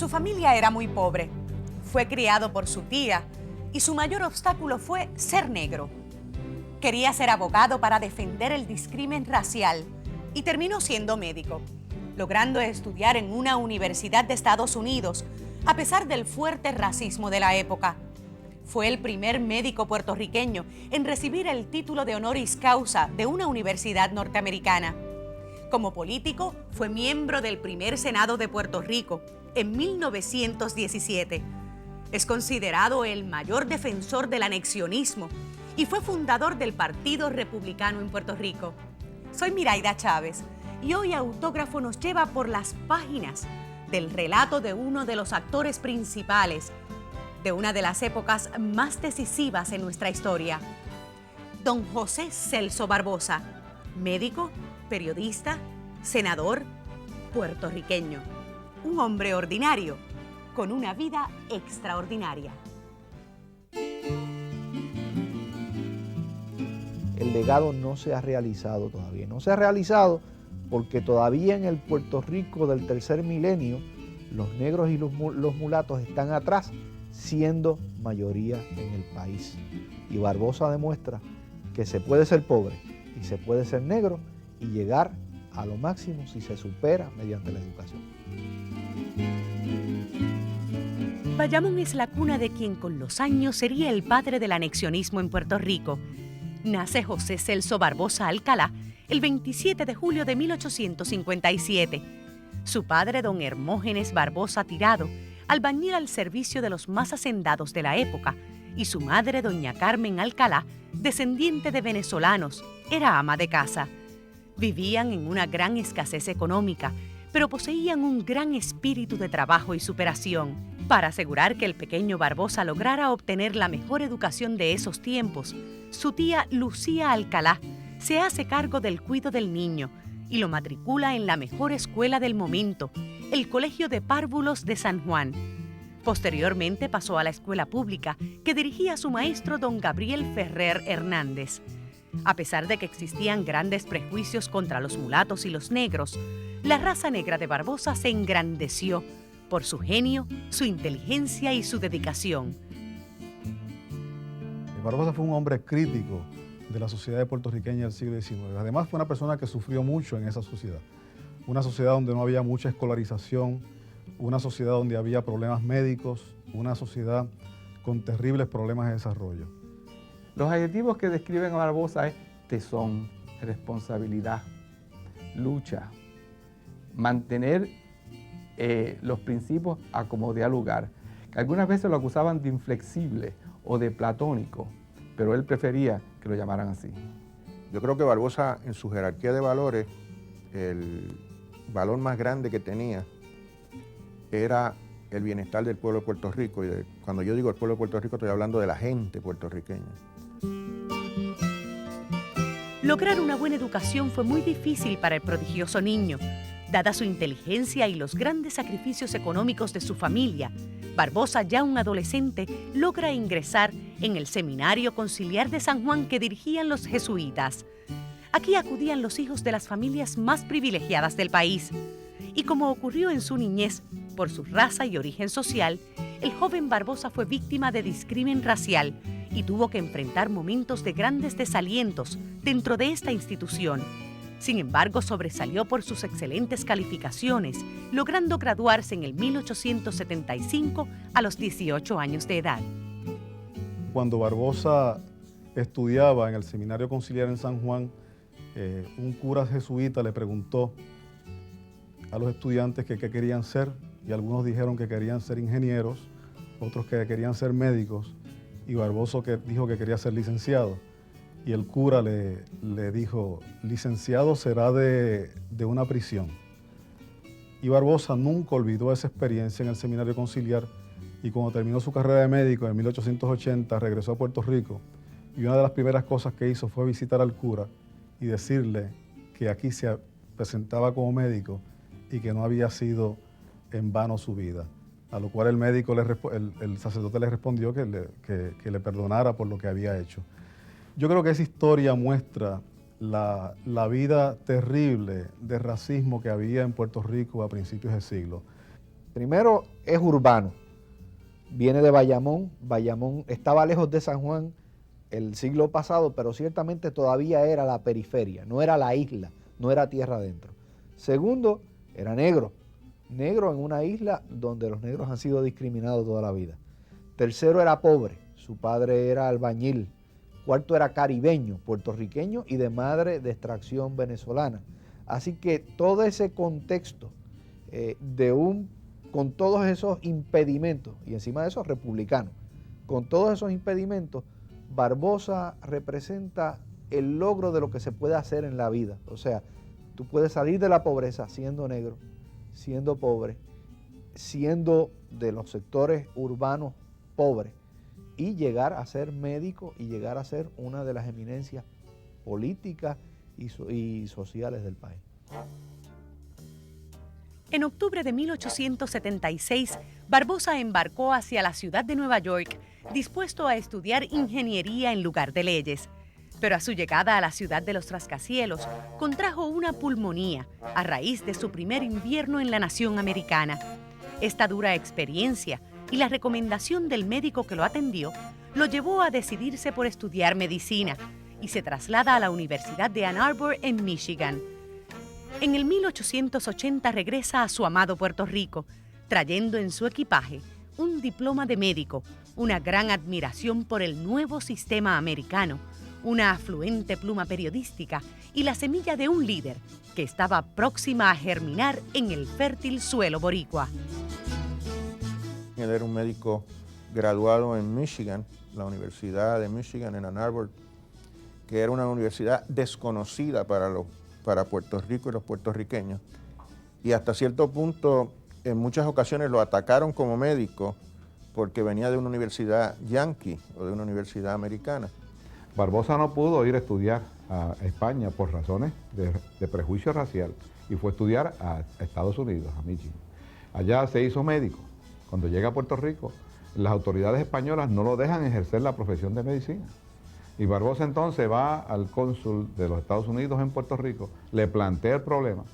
Su familia era muy pobre. Fue criado por su tía y su mayor obstáculo fue ser negro. Quería ser abogado para defender el discrimen racial y terminó siendo médico, logrando estudiar en una universidad de Estados Unidos a pesar del fuerte racismo de la época. Fue el primer médico puertorriqueño en recibir el título de honoris causa de una universidad norteamericana. Como político, fue miembro del primer Senado de Puerto Rico en 1917. Es considerado el mayor defensor del anexionismo y fue fundador del Partido Republicano en Puerto Rico. Soy Miraida Chávez y hoy Autógrafo nos lleva por las páginas del relato de uno de los actores principales de una de las épocas más decisivas en nuestra historia. Don José Celso Barbosa, médico, periodista, senador, puertorriqueño. Un hombre ordinario con una vida extraordinaria. El legado no se ha realizado todavía. No se ha realizado porque todavía en el Puerto Rico del tercer milenio los negros y los mulatos están atrás, siendo mayoría en el país. Y Barbosa demuestra que se puede ser pobre y se puede ser negro y llegar a lo máximo si se supera mediante la educación. Bayamón es la cuna de quien con los años sería el padre del anexionismo en Puerto Rico. Nace José Celso Barbosa Alcalá el 27 de julio de 1857. Su padre, don Hermógenes Barbosa Tirado, albañil al servicio de los más hacendados de la época, y su madre, doña Carmen Alcalá, descendiente de venezolanos, era ama de casa. Vivían en una gran escasez económica, pero poseían un gran espíritu de trabajo y superación. Para asegurar que el pequeño Barbosa lograra obtener la mejor educación de esos tiempos, su tía Lucía Alcalá se hace cargo del cuidado del niño y lo matricula en la mejor escuela del momento, el Colegio de Párvulos de San Juan. Posteriormente pasó a la escuela pública que dirigía su maestro don Gabriel Ferrer Hernández. A pesar de que existían grandes prejuicios contra los mulatos y los negros, la raza negra de Barbosa se engrandeció por su genio, su inteligencia y su dedicación. Barbosa fue un hombre crítico de la sociedad puertorriqueña del siglo XIX. Además fue una persona que sufrió mucho en esa sociedad. Una sociedad donde no había mucha escolarización, una sociedad donde había problemas médicos, una sociedad con terribles problemas de desarrollo. Los adjetivos que describen a Barbosa es tesón, responsabilidad, lucha, mantener los principios a como dé lugar. Que algunas veces lo acusaban de inflexible o de platónico, pero él prefería que lo llamaran así. Yo creo que Barbosa, en su jerarquía de valores, el valor más grande que tenía era el bienestar del pueblo de Puerto Rico. Y cuando yo digo el pueblo de Puerto Rico, estoy hablando de la gente puertorriqueña. Lograr una buena educación fue muy difícil para el prodigioso niño. Dada su inteligencia y los grandes sacrificios económicos de su familia, Barbosa, ya un adolescente, logra ingresar en el Seminario Conciliar de San Juan que dirigían los jesuitas. Aquí acudían los hijos de las familias más privilegiadas del país. Y como ocurrió en su niñez, por su raza y origen social, el joven Barbosa fue víctima de discrimen racial y tuvo que enfrentar momentos de grandes desalientos dentro de esta institución. Sin embargo, sobresalió por sus excelentes calificaciones, logrando graduarse en el 1875 a los 18 años de edad. Cuando Barbosa estudiaba en el Seminario Conciliar en San Juan, un cura jesuita le preguntó a los estudiantes que qué querían ser, y algunos dijeron que querían ser ingenieros, otros que querían ser médicos, y Barbosa dijo que quería ser licenciado. Y el cura le dijo, licenciado será de una prisión. Y Barbosa nunca olvidó esa experiencia en el Seminario Conciliar, y cuando terminó su carrera de médico en 1880 regresó a Puerto Rico, y una de las primeras cosas que hizo fue visitar al cura y decirle que aquí se presentaba como médico y que no había sido en vano su vida. A lo cual el sacerdote le respondió que le perdonara por lo que había hecho. Yo creo que esa historia muestra la vida terrible de racismo que había en Puerto Rico a principios del siglo. Primero, es urbano. Viene de Bayamón. Bayamón estaba lejos de San Juan el siglo pasado, pero ciertamente todavía era la periferia, no era la isla, no era tierra adentro. Segundo, era negro. Negro en una isla donde los negros han sido discriminados toda la vida. Tercero, era pobre. Su padre era albañil. Cuarto, era caribeño, puertorriqueño y de madre de extracción venezolana. Así que todo ese contexto con todos esos impedimentos, y encima de eso republicano, con todos esos impedimentos, Barbosa representa el logro de lo que se puede hacer en la vida. O sea, tú puedes salir de la pobreza siendo negro, siendo pobre, siendo de los sectores urbanos pobres, y llegar a ser médico y llegar a ser una de las eminencias políticas y sociales del país. En octubre de 1876, Barbosa embarcó hacia la ciudad de Nueva York, dispuesto a estudiar ingeniería en lugar de leyes. Pero a su llegada a la ciudad de los rascacielos, contrajo una pulmonía a raíz de su primer invierno en la nación americana. Esta dura experiencia y la recomendación del médico que lo atendió lo llevó a decidirse por estudiar medicina y se traslada a la Universidad de Ann Arbor en Michigan. En el 1880 regresa a su amado Puerto Rico, trayendo en su equipaje un diploma de médico, una gran admiración por el nuevo sistema americano, una afluente pluma periodística y la semilla de un líder que estaba próxima a germinar en el fértil suelo boricua. Él era un médico graduado en Michigan, la Universidad de Michigan en Ann Arbor, que era una universidad desconocida para Puerto Rico y los puertorriqueños. Y hasta cierto punto, en muchas ocasiones lo atacaron como médico porque venía de una universidad yanqui o de una universidad americana. Barbosa no pudo ir a estudiar a España por razones de prejuicio racial y fue a estudiar a Estados Unidos, a Michigan. Allá se hizo médico. Cuando llega a Puerto Rico, las autoridades españolas no lo dejan ejercer la profesión de medicina. Y Barbosa entonces va al cónsul de los Estados Unidos en Puerto Rico, le plantea el problema.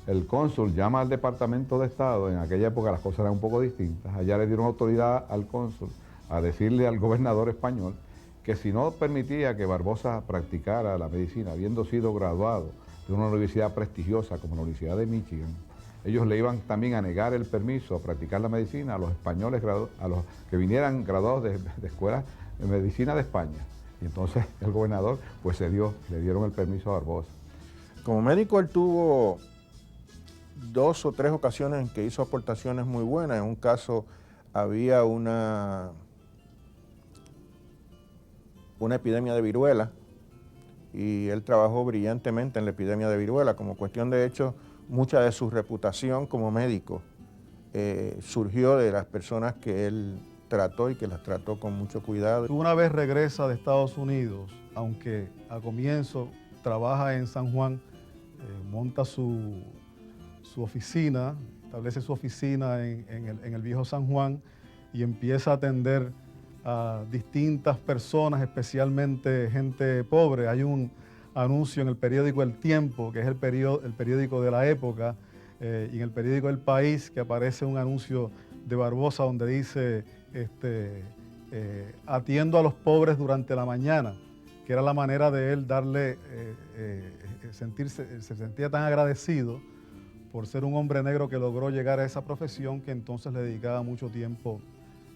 El cónsul llama al Departamento de Estado, en aquella época las cosas eran un poco distintas, allá le dieron autoridad al cónsul a decirle al gobernador español que si no permitía que Barbosa practicara la medicina, habiendo sido graduado de una universidad prestigiosa como la Universidad de Michigan, ellos le iban también a negar el permiso a practicar la medicina a los españoles, a los que vinieran graduados de escuelas de medicina de España. Y entonces el gobernador pues le dieron el permiso a Barbosa. Como médico él tuvo 2 o 3 ocasiones en que hizo aportaciones muy buenas. En un caso había una epidemia de viruela y él trabajó brillantemente en la epidemia de viruela. Como cuestión de hecho, mucha de su reputación como médico surgió de las personas que él trató y que las trató con mucho cuidado. Una vez regresa de Estados Unidos, aunque a comienzo trabaja en San Juan, monta su oficina, establece su oficina en el viejo San Juan y empieza a atender a distintas personas, especialmente gente pobre. Hay un anuncio en el periódico El Tiempo, que es el periódico de la época, y en el periódico El País, que aparece un anuncio de Barbosa donde dice, atiendo a los pobres durante la mañana, que era la manera de él darle, se sentía tan agradecido por ser un hombre negro que logró llegar a esa profesión, que entonces le dedicaba mucho tiempo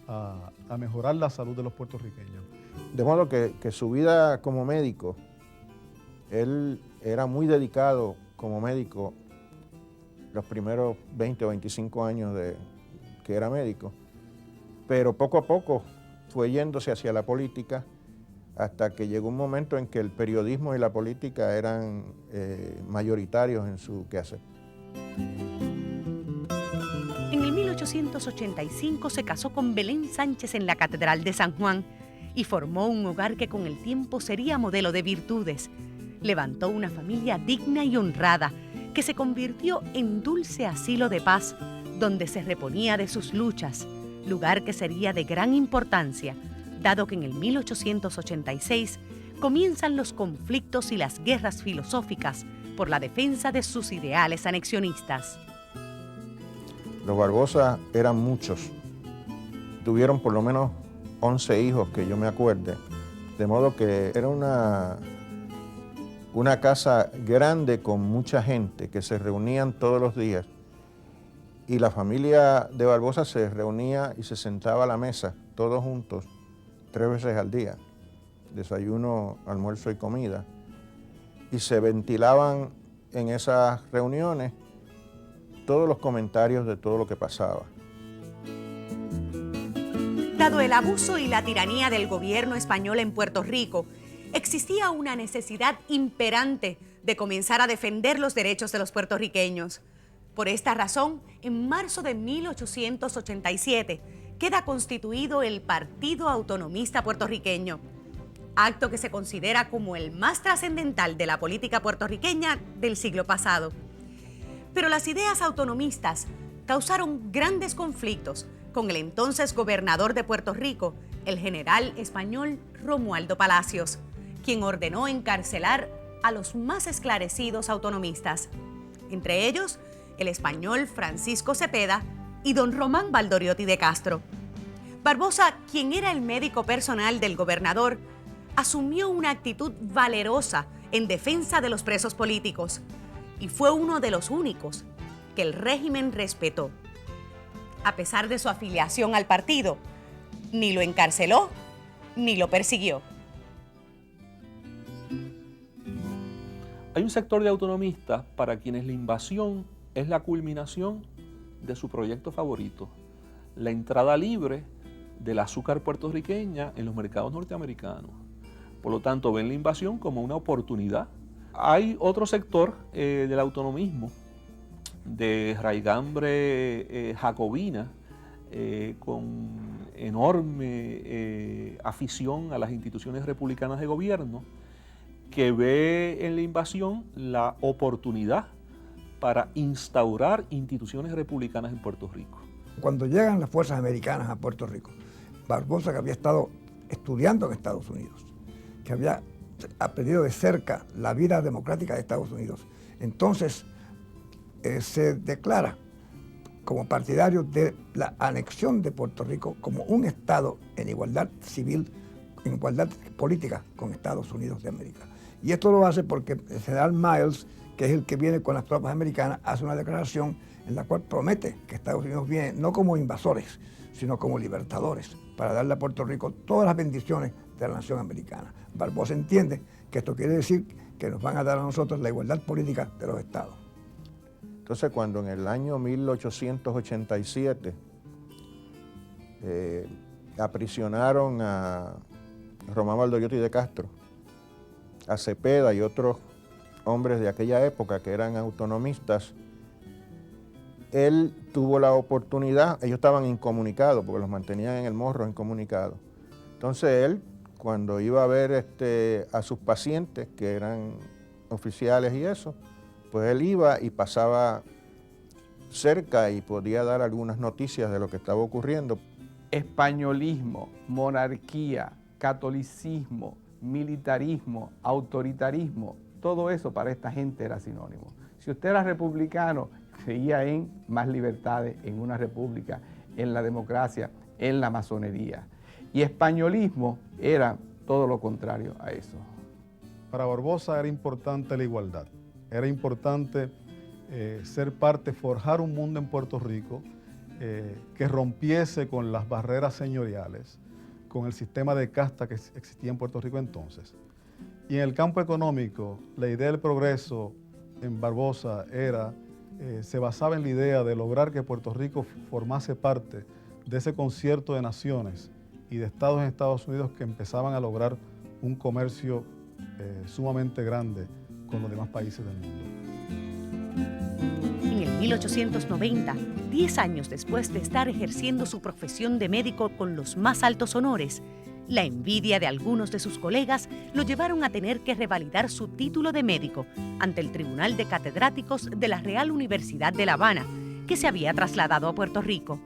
a mejorar la salud de los puertorriqueños. De modo que su vida como médico, él era muy dedicado como médico los primeros 20 o 25 años que era médico, pero poco a poco fue yéndose hacia la política hasta que llegó un momento en que el periodismo y la política eran mayoritarios en su quehacer. En el 1885 se casó con Belén Sánchez en la Catedral de San Juan y formó un hogar que con el tiempo sería modelo de virtudes. Levantó una familia digna y honrada que se convirtió en dulce asilo de paz, donde se reponía de sus luchas, lugar que sería de gran importancia, dado que en el 1886 comienzan los conflictos y las guerras filosóficas por la defensa de sus ideales anexionistas. Los Barbosa eran muchos. Tuvieron por lo menos 11 hijos que yo me acuerde. De modo que era una casa grande con mucha gente que se reunían todos los días. Y la familia de Barbosa se reunía y se sentaba a la mesa, todos juntos, 3 veces al día. Desayuno, almuerzo y comida. Y se ventilaban en esas reuniones todos los comentarios de todo lo que pasaba. Dado el abuso y la tiranía del gobierno español en Puerto Rico, existía una necesidad imperante de comenzar a defender los derechos de los puertorriqueños. Por esta razón, en marzo de 1887 queda constituido el Partido Autonomista Puertorriqueño, acto que se considera como el más trascendental de la política puertorriqueña del siglo pasado. Pero las ideas autonomistas causaron grandes conflictos con el entonces gobernador de Puerto Rico, el general español Romualdo Palacios, quien ordenó encarcelar a los más esclarecidos autonomistas, entre ellos el español Francisco Cepeda y don Román Valdoriotti de Castro. Barbosa, quien era el médico personal del gobernador, asumió una actitud valerosa en defensa de los presos políticos y fue uno de los únicos que el régimen respetó. A pesar de su afiliación al partido, ni lo encarceló ni lo persiguió. Hay un sector de autonomistas para quienes la invasión es la culminación de su proyecto favorito, la entrada libre del azúcar puertorriqueña en los mercados norteamericanos. Por lo tanto, ven la invasión como una oportunidad. Hay otro sector del autonomismo de raigambre jacobina, con enorme afición a las instituciones republicanas de gobierno, que ve en la invasión la oportunidad para instaurar instituciones republicanas en Puerto Rico. Cuando llegan las fuerzas americanas a Puerto Rico, Barbosa, que había estado estudiando en Estados Unidos, que había aprendido de cerca la vida democrática de Estados Unidos, entonces se declara como partidario de la anexión de Puerto Rico como un Estado en igualdad civil, en igualdad política con Estados Unidos de América. Y esto lo hace porque el general Miles, que es el que viene con las tropas americanas, hace una declaración en la cual promete que Estados Unidos viene no como invasores, sino como libertadores, para darle a Puerto Rico todas las bendiciones de la nación americana. Barbosa entiende que esto quiere decir que nos van a dar a nosotros la igualdad política de los estados. Entonces, cuando en el año 1887 aprisionaron a Román Valdoriotti de Castro, a Cepeda y otros hombres de aquella época que eran autonomistas, él tuvo la oportunidad, ellos estaban incomunicados porque los mantenían en el morro incomunicados. Entonces él, cuando iba a ver a sus pacientes, que eran oficiales y eso, pues él iba y pasaba cerca y podía dar algunas noticias de lo que estaba ocurriendo. Españolismo, monarquía, catolicismo, militarismo, autoritarismo, todo eso para esta gente era sinónimo. Si usted era republicano, creía en más libertades, en una república, en la democracia, en la masonería. Y españolismo era todo lo contrario a eso. Para Barbosa era importante la igualdad, era importante ser parte, forjar un mundo en Puerto Rico que rompiese con las barreras señoriales, con el sistema de casta que existía en Puerto Rico entonces. Y en el campo económico, la idea del progreso en Barbosa se basaba en la idea de lograr que Puerto Rico formase parte de ese concierto de naciones y de estados en Estados Unidos que empezaban a lograr un comercio sumamente grande con los demás países del mundo. En el 1890, 10 años después de estar ejerciendo su profesión de médico con los más altos honores, la envidia de algunos de sus colegas lo llevaron a tener que revalidar su título de médico ante el Tribunal de Catedráticos de la Real Universidad de La Habana, que se había trasladado a Puerto Rico.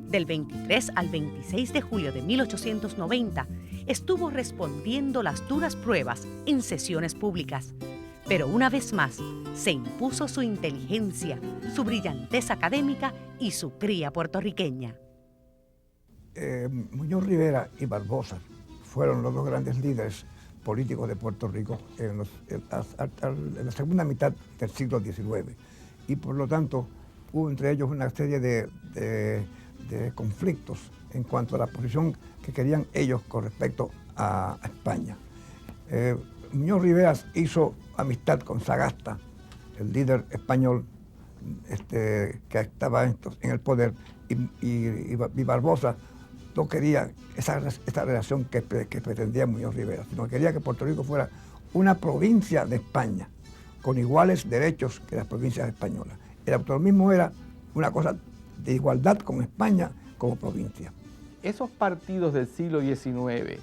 Del 23 al 26 de julio de 1890, estuvo respondiendo las duras pruebas en sesiones públicas. pero una vez más se impuso su inteligencia, su brillantez académica y su cría puertorriqueña. Muñoz Rivera y Barbosa fueron los dos grandes líderes políticos de Puerto Rico en la segunda mitad del siglo XIX. Y por lo tanto hubo entre ellos una serie de conflictos en cuanto a la posición que querían ellos con respecto a España. Muñoz Rivera hizo amistad con Sagasta, el líder español que estaba en el poder, y Barbosa no quería esa relación que pretendía Muñoz Rivera, sino que quería que Puerto Rico fuera una provincia de España, con iguales derechos que las provincias españolas. El autonomismo era una cosa de igualdad con España como provincia. Esos partidos del siglo XIX,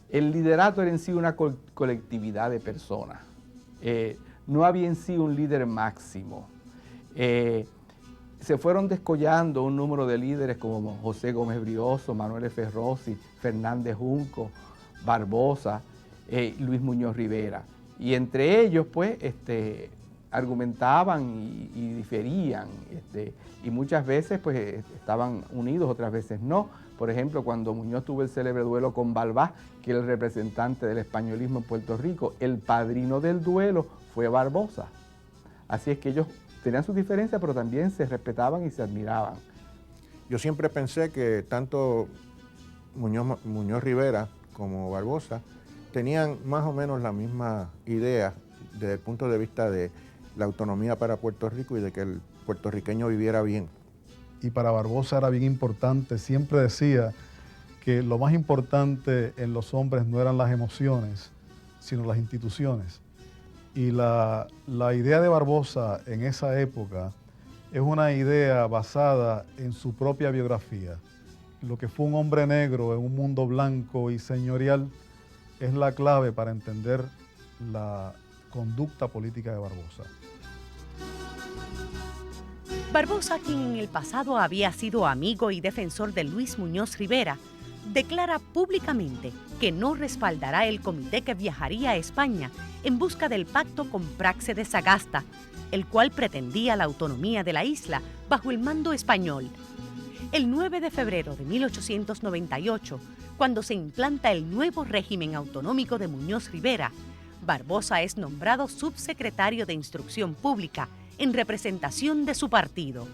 el liderato era en sí una colectividad de personas. No había en sí un líder máximo. Se fueron descollando un número de líderes como José Gómez Brioso, Manuel F. Rossi, Fernández Junco, Barbosa, Luis Muñoz Rivera. Y entre ellos, pues, argumentaban y diferían, y muchas veces, pues, estaban unidos, otras veces no. Por ejemplo, cuando Muñoz tuvo el célebre duelo con Balbás, que era el representante del españolismo en Puerto Rico, el padrino del duelo fue Barbosa. Así es que ellos tenían sus diferencias, pero también se respetaban y se admiraban. Yo siempre pensé que tanto Muñoz Rivera como Barbosa tenían más o menos la misma idea desde el punto de vista de la autonomía para Puerto Rico y de que el puertorriqueño viviera bien. Y para Barbosa era bien importante, siempre decía que lo más importante en los hombres no eran las emociones, sino las instituciones. Y la idea de Barbosa en esa época es una idea basada en su propia biografía. Lo que fue un hombre negro en un mundo blanco y señorial es la clave para entender la conducta política de Barbosa. Barbosa, quien en el pasado había sido amigo y defensor de Luis Muñoz Rivera, declara públicamente que no respaldará el comité que viajaría a España en busca del pacto con Praxe de Sagasta, el cual pretendía la autonomía de la isla bajo el mando español. El 9 de febrero de 1898, cuando se implanta el nuevo régimen autonómico de Muñoz Rivera, Barbosa es nombrado subsecretario de Instrucción Pública en representación de su partido.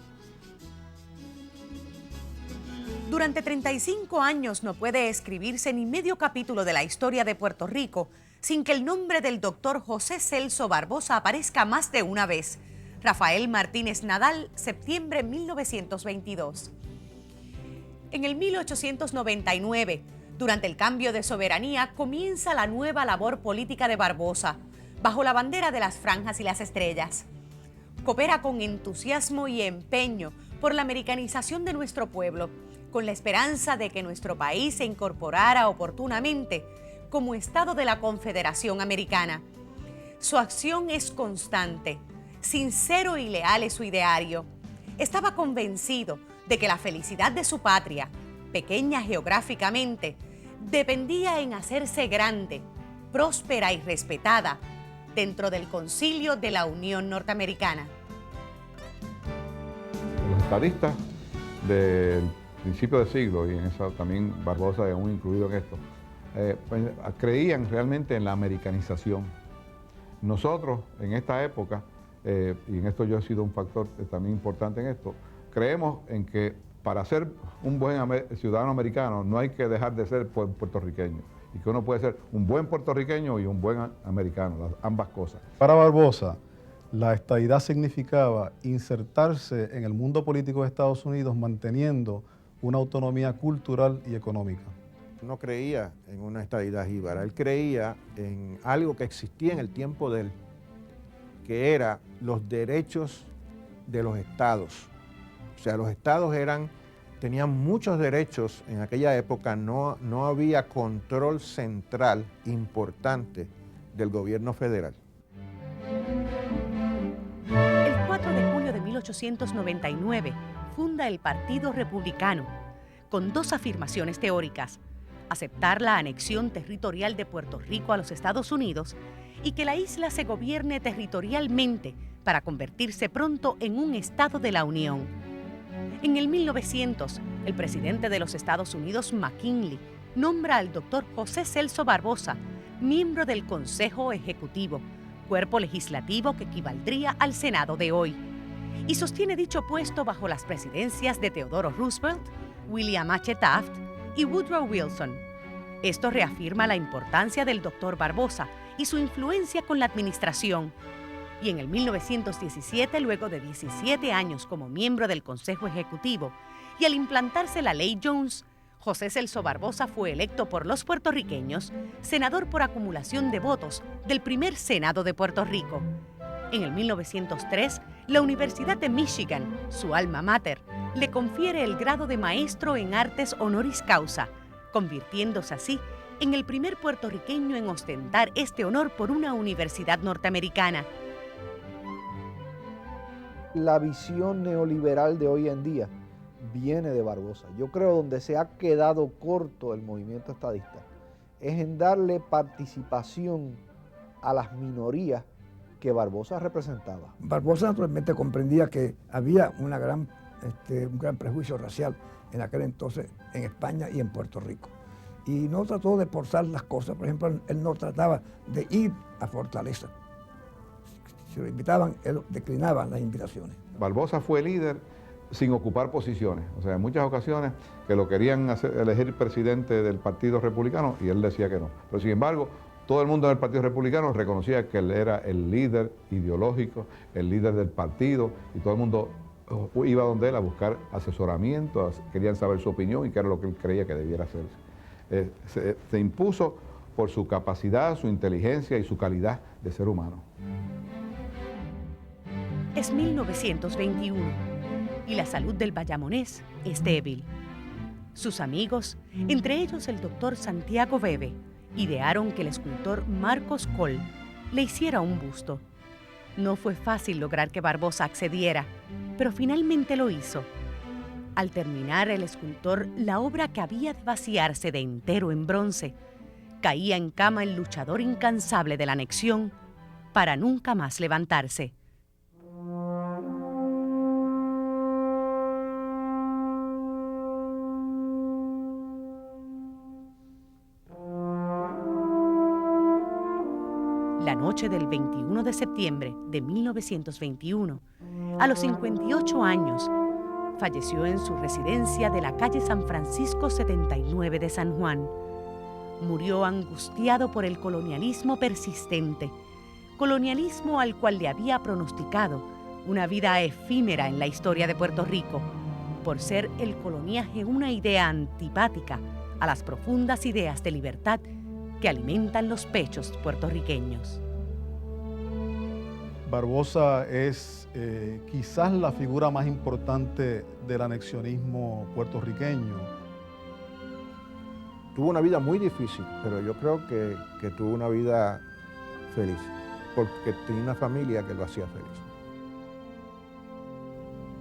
Durante 35 años no puede escribirse ni medio capítulo de la historia de Puerto Rico sin que el nombre del doctor José Celso Barbosa aparezca más de una vez. Rafael Martínez Nadal, septiembre de 1922. En el 1899, durante el cambio de soberanía, comienza la nueva labor política de Barbosa, bajo la bandera de las franjas y las estrellas. Coopera con entusiasmo y empeño por la americanización de nuestro pueblo, con la esperanza de que nuestro país se incorporara oportunamente como Estado de la Confederación Americana. Su acción es constante, sincero y leal es su ideario. Estaba convencido de que la felicidad de su patria, pequeña geográficamente, dependía en hacerse grande, próspera y respetada dentro del Concilio de la Unión Norteamericana. Los estadistas del principio del siglo, y en eso también Barbosa aún incluido en esto, pues, creían realmente en la americanización. Nosotros en esta época, y en esto yo he sido un factor también importante en esto, creemos en que para ser un buen ciudadano americano no hay que dejar de ser puertorriqueño, y que uno puede ser un buen puertorriqueño y un buen americano, ambas cosas. Para Barbosa, la estadidad significaba insertarse en el mundo político de Estados Unidos manteniendo una autonomía cultural y económica. No creía en una estadidad jíbara, él creía en algo que existía en el tiempo de él, que era los derechos de los estados. O sea, los estados tenían muchos derechos en aquella época, no había control central importante del gobierno federal. El 4 de julio de 1899 funda el Partido Republicano, con dos afirmaciones teóricas: aceptar la anexión territorial de Puerto Rico a los Estados Unidos y que la isla se gobierne territorialmente para convertirse pronto en un estado de la Unión. En el 1900, el presidente de los Estados Unidos, McKinley, nombra al doctor José Celso Barbosa miembro del Consejo Ejecutivo, cuerpo legislativo que equivaldría al Senado de hoy, y sostiene dicho puesto bajo las presidencias de Theodore Roosevelt, William H. Taft y Woodrow Wilson. Esto reafirma la importancia del doctor Barbosa y su influencia con la administración. Y en el 1917, luego de 17 años como miembro del Consejo Ejecutivo, y al implantarse la Ley Jones, José Celso Barbosa fue electo por los puertorriqueños senador por acumulación de votos del primer Senado de Puerto Rico. En el 1903, la Universidad de Michigan, su alma mater, le confiere el grado de maestro en artes honoris causa, convirtiéndose así en el primer puertorriqueño en ostentar este honor por una universidad norteamericana. La visión neoliberal de hoy en día viene de Barbosa. Yo creo donde se ha quedado corto el movimiento estadista es en darle participación a las minorías que Barbosa representaba. Barbosa naturalmente comprendía que había un gran prejuicio racial en aquel entonces en España y en Puerto Rico. Y no trató de forzar las cosas. Por ejemplo, él no trataba de ir a Fortaleza. Si lo invitaban, él declinaba las invitaciones. Barbosa fue líder sin ocupar posiciones. O sea, en muchas ocasiones que lo querían elegir presidente del Partido Republicano y él decía que no. Pero sin embargo, todo el mundo del Partido Republicano reconocía que él era el líder ideológico, el líder del partido, y todo el mundo iba donde él a buscar asesoramiento, querían saber su opinión y qué era lo que él creía que debiera hacerse. Se impuso por su capacidad, su inteligencia y su calidad de ser humano. Es 1921 y la salud del bayamonés es débil. Sus amigos, entre ellos el doctor Santiago Bebe, idearon que el escultor Marcos Coll le hiciera un busto. No fue fácil lograr que Barbosa accediera, pero finalmente lo hizo. Al terminar el escultor la obra que había de vaciarse de entero en bronce, caía en cama el luchador incansable de la anexión para nunca más levantarse. La noche del 21 de septiembre de 1921, a los 58 años, falleció en su residencia de la calle San Francisco 79 de San Juan. Murió angustiado por el colonialismo persistente, colonialismo al cual le había pronosticado una vida efímera en la historia de Puerto Rico, por ser el coloniaje una idea antipática a las profundas ideas de libertad que alimentan los pechos puertorriqueños. Barbosa es quizás la figura más importante del anexionismo puertorriqueño. Tuvo una vida muy difícil, pero yo creo que tuvo una vida feliz, porque tenía una familia que lo hacía feliz.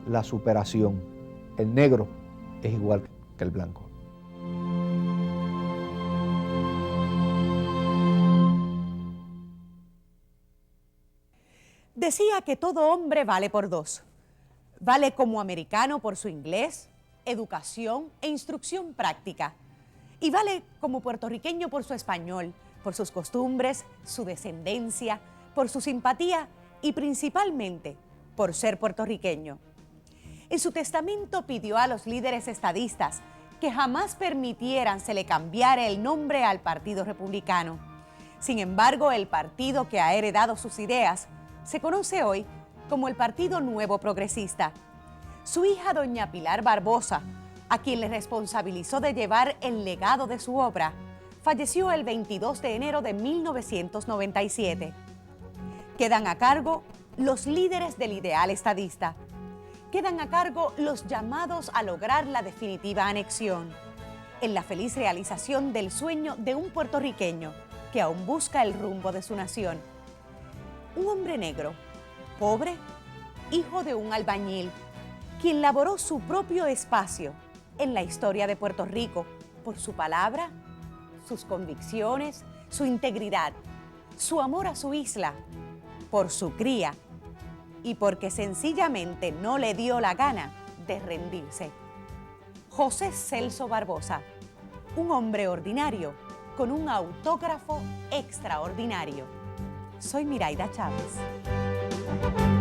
La superación. El negro es igual que el blanco. Decía que todo hombre vale por dos. Vale como americano por su inglés, educación e instrucción práctica. Y vale como puertorriqueño por su español, por sus costumbres, su descendencia, por su simpatía y principalmente por ser puertorriqueño. En su testamento pidió a los líderes estadistas que jamás permitieran se le cambiara el nombre al Partido Republicano. Sin embargo, el partido que ha heredado sus ideas se conoce hoy como el Partido Nuevo Progresista. Su hija, doña Pilar Barbosa, a quien le responsabilizó de llevar el legado de su obra, falleció el 22 de enero de 1997. Quedan a cargo los líderes del ideal estadista. Quedan a cargo los llamados a lograr la definitiva anexión, en la feliz realización del sueño de un puertorriqueño que aún busca el rumbo de su nación. Un hombre negro, pobre, hijo de un albañil, quien laboró su propio espacio en la historia de Puerto Rico por su palabra, sus convicciones, su integridad, su amor a su isla, por su cría y porque sencillamente no le dio la gana de rendirse. José Celso Barbosa, un hombre ordinario con un autógrafo extraordinario. Soy Miraida Chávez.